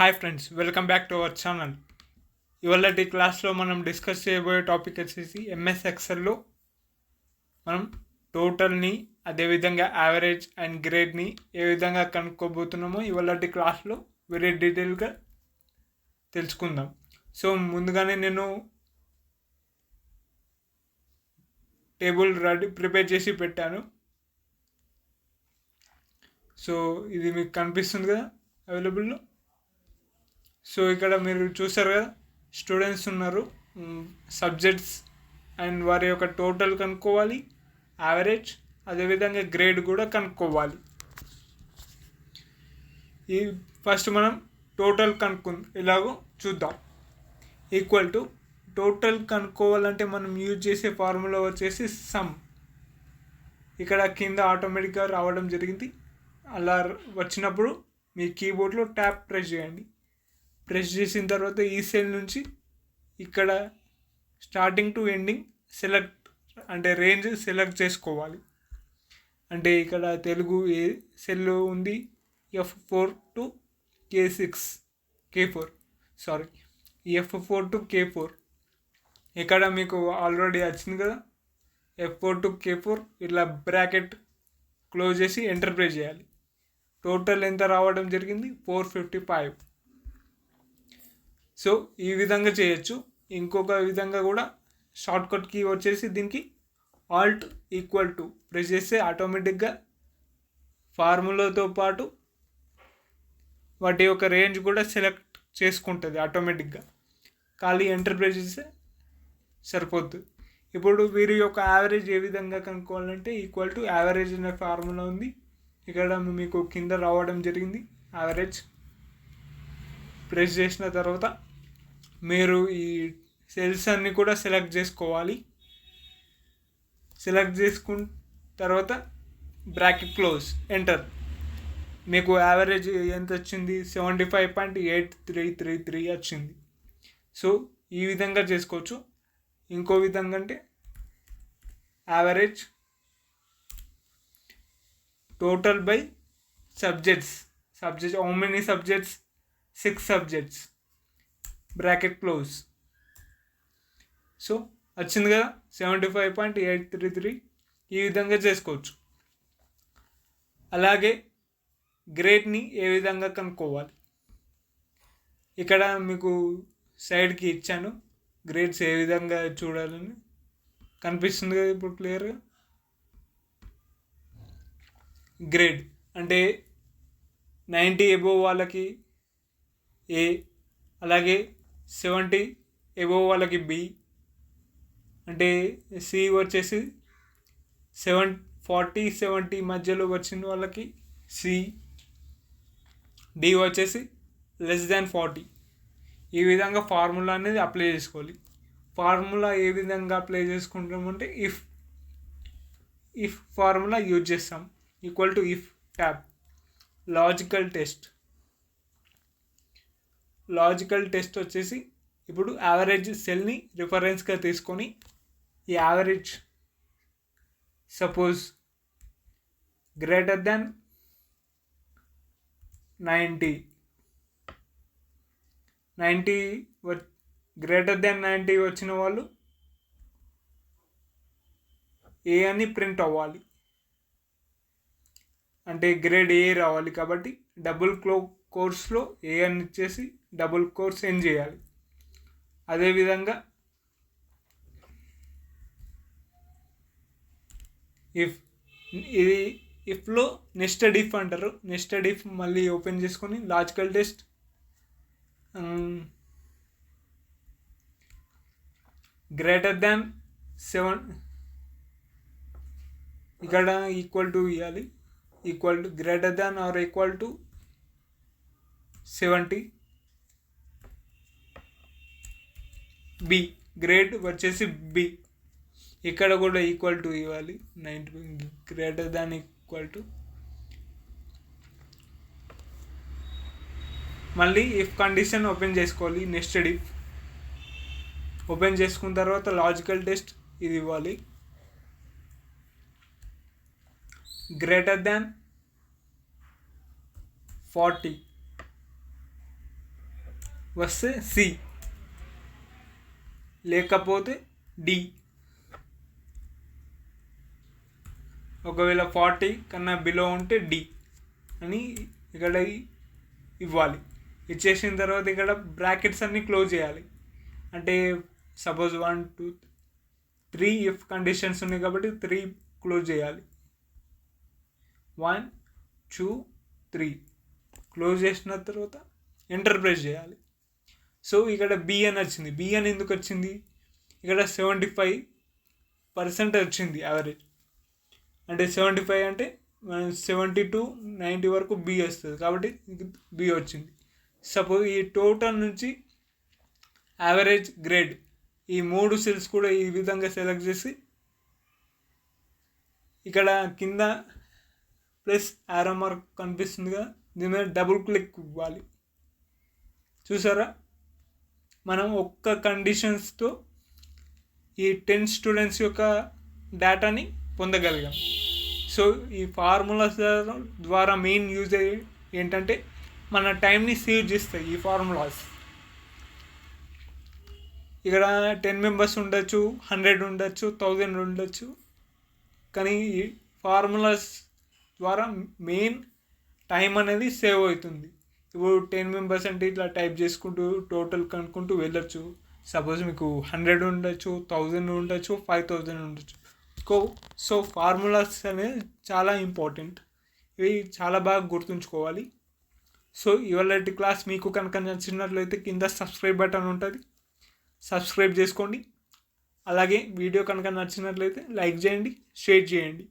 Hi friends, welcome back to our channel. ఇవాళటి క్లాస్లో మనం డిస్కస్ చేయబోయే టాపిక్ వచ్చేసి ఎంఎస్ ఎక్సెల్లో మనం టోటల్ని, అదేవిధంగా యావరేజ్ అండ్ గ్రేడ్ని ఏ విధంగా కనుక్కోబోతున్నామో ఇవాళటి క్లాస్లో వెరీ డీటెయిల్గా తెలుసుకుందాం. సో ముందుగానే నేను టేబుల్ ప్రిపేర్ చేసి పెట్టాను. సో ఇది మీకు కనిపిస్తుంది కదా అవైలబుల్లో. సో ఇక్కడ మీరు చూసారు కదా, స్టూడెంట్స్ ఉన్నారు, సబ్జెక్ట్స్ అండ్ వారి యొక్క టోటల్ కనుక్కోవాలి, యావరేజ్, అదేవిధంగా గ్రేడ్ కూడా కనుక్కోవాలి. ఈ ఫస్ట్ మనం టోటల్ ఎలాగో చూద్దాం. ఈక్వల్ టు టోటల్ కనుక్కోవాలంటే మనం యూజ్ చేసే ఫార్ములా వచ్చేసి సమ్. ఇక్కడ కింద ఆటోమేటిక్గా రావడం జరిగింది. అలా వచ్చినప్పుడు మీ కీబోర్డ్లో ట్యాప్ ప్రెస్ చేయండి. ప్రెస్ చేసిన తర్వాత ఈ సెల్ నుంచి ఇక్కడ స్టార్టింగ్ టు ఎండింగ్ సెలెక్ట్ అంటే రేంజ్ సెలెక్ట్ చేసుకోవాలి. అంటే ఇక్కడ తెలుగు ఏ సెల్ ఉంది, F4 to K4 F4 to K4. ఇక్కడ మీకు ఆల్రెడీ వచ్చింది కదా, F4 to K4. ఇట్లా బ్రాకెట్ క్లోజ్ చేసి ఎంటర్ ప్రెస్ చేయాలి. టోటల్ ఎంత రావడం జరిగింది, 455. సో ఈ విధంగా చేయొచ్చు. ఇంకొక విధంగా కూడా షార్ట్కట్ కీ వచ్చేసి దీనికి ఆల్ట్ ఈక్వల్ టు ప్రెస్ చేస్తే ఆటోమేటిక్గా ఫార్ములాతో పాటు వాటి యొక్క రేంజ్ కూడా సెలెక్ట్ చేసుకుంటుంది ఆటోమేటిక్గా. ఖాళీ ఎంటర్ ప్రెస్ చేస్తే సరిపోద్ది. ఇప్పుడు వీరి యొక్క యావరేజ్ ఏ విధంగా కనుక్కోవాలంటే ఈక్వల్ టు యావరేజ్ అనే ఫార్ములా ఉంది. ఇక్కడ మీకు కింద రావడం జరిగింది. యావరేజ్ ప్రెస్ చేసిన తర్వాత మీరు ఈ సెల్స్ అన్నీ కూడా సెలెక్ట్ చేసుకోవాలి. సెలెక్ట్ చేసుకున్న తర్వాత బ్రాకెట్ క్లోజ్, ఎంటర్. మీకు యావరేజ్ ఎంత వచ్చింది, 75.8333 వచ్చింది. సో ఈ విధంగా చేసుకోవచ్చు. ఇంకో విధంగా అంటే average total by subjects. How many subjects, 6 subjects, bracket close. So వచ్చింది కదా 75.833. ఈ విధంగా చేసుకోవచ్చు. అలాగే గ్రేడ్ని ఏ విధంగా కనుక్కోవాలి, ఇక్కడ మీకు సైడ్కి ఇచ్చాను. గ్రేడ్స్ ఏ విధంగా చూడాలని కనిపిస్తుంది కదా ఇప్పుడు క్లియర్గా. గ్రేడ్ అంటే 90 ఎబోవ్ వాళ్ళకి ఏ, అలాగే 70 ఎబోవ్ వాళ్ళకి బి, అంటే సి వచ్చేసి 40-70 మధ్యలో వచ్చిన వాళ్ళకి సి, డి వచ్చేసి <40. ఈ విధంగా ఫార్ములా అనేది అప్లై చేసుకోవాలి. ఫార్ములా ఏ విధంగా అప్లై చేసుకుంటామంటే ఇఫ్ ఫార్ములా యూజ్ చేస్తాం. Equal to if tab logical test వచ్చేసి ఇప్పుడు యావరేజ్ సెల్ని రిఫరెన్స్గా తీసుకొని ఈ average suppose greater than 90 greater దాన్ 90 వచ్చిన వాళ్ళు ఏ అని ప్రింట్ అవ్వాలి. అంటే గ్రేడ్ ఏ రావాలి కాబట్టి డబుల్ కోర్స్లో ఏ అని ఇచ్చేసి డబుల్ కోర్స్ ఎన్ చేయాలి. అదేవిధంగా ఇఫ్లో నెస్టెడ్ ఇఫ్ అంటారు. నెస్టెడ్ ఇఫ్ మళ్ళీ ఓపెన్ చేసుకొని లాజికల్ టెస్ట్ గ్రేటర్ దాన్ 7 ఇక్కడ ఈక్వల్ టు ఇవ్వాలి. Equal to greater than or equal to 70. B grade వచ్చేసి బి, ఇక్కడ కూడా ఈక్వల్ టు ఇవ్వాలి. 90 గ్రేటర్ దాన్ ఈక్వల్ టు. మళ్ళీ ఇఫ్ కండిషన్ ఓపెన్ చేసుకోవాలి. నెస్టెడ్ ఇఫ్ ఓపెన్ చేసుకున్న తర్వాత లాజికల్ టెస్ట్ ఇది ఇవ్వాలి. గ్రేటర్ దాన్ 40 వస్తే సి, లేకపోతే డి. ఒకవేళ 40 కన్నా బిలో ఉంటే డి అని ఇక్కడ ఇవ్వాలి. ఇచ్చేసిన తర్వాత ఇక్కడ బ్రాకెట్స్ అన్నీ క్లోజ్ చేయాలి. అంటే సపోజ్ 1 2 3 ఇఫ్ కండిషన్స్ ఉన్నాయి కాబట్టి 3 క్లోజ్ చేయాలి. 1 2 3 క్లోజ్ చేసిన తర్వాత ఎంటర్ ప్రెస్ చేయాలి. సో ఇక్కడ బి అని వచ్చింది. బి అని ఎందుకు వచ్చింది? ఇక్కడ 75% వచ్చింది యావరేజ్. అంటే 75 అంటే 70 to 90 వరకు బి వస్తుంది కాబట్టి బి వచ్చింది. సపోజ్ ఈ టోటల్ నుంచి యావరేజ్ గ్రేడ్ ఈ 3 సెల్స్ కూడా ఈ విధంగా సెలెక్ట్ చేసి ఇక్కడ కింద ప్లస్ ఆరో మార్క్ కనిపిస్తుంది కదా, దీని మీద డబుల్ క్లిక్ ఇవ్వాలి. చూసారా, మనం ఒక్క కండిషన్స్తో ఈ 10 స్టూడెంట్స్ యొక్క డేటాని పొందగలిగాం. సో ఈ ఫార్ములాస్ ద్వారా మెయిన్ యూజ్ ఏంటంటే మన టైంని సేవ్ చేస్తాయి ఈ ఫార్ములాస్. ఇక్కడ 10 మెంబర్స్ ఉండొచ్చు, 100 ఉండొచ్చు, 1000 ఉండొచ్చు. కానీ ఈ ఫార్ములాస్ ద్వారా మెయిన్ టైం అనేది సేవ్ అవుతుంది. ఇప్పుడు 10 మెంబర్స్ అంటే ఇట్లా టైప్ చేసుకుంటూ టోటల్ కనుక్కుంటూ వెళ్ళొచ్చు. సపోజ్ మీకు 100 ఉండొచ్చు, 1000 ఉండొచ్చు, 5000 ఉండొచ్చు. సో ఫార్ములాస్ అనేది చాలా ఇంపార్టెంట్. ఇవి చాలా బాగా గుర్తుంచుకోవాలి. సో ఇవాళ క్లాస్ మీకు కనుక నచ్చినట్లయితే కింద సబ్స్క్రైబ్ బటన్ ఉంటుంది, సబ్స్క్రైబ్ చేసుకోండి. అలాగే వీడియో కనుక నచ్చినట్లయితే లైక్ చేయండి, షేర్ చేయండి.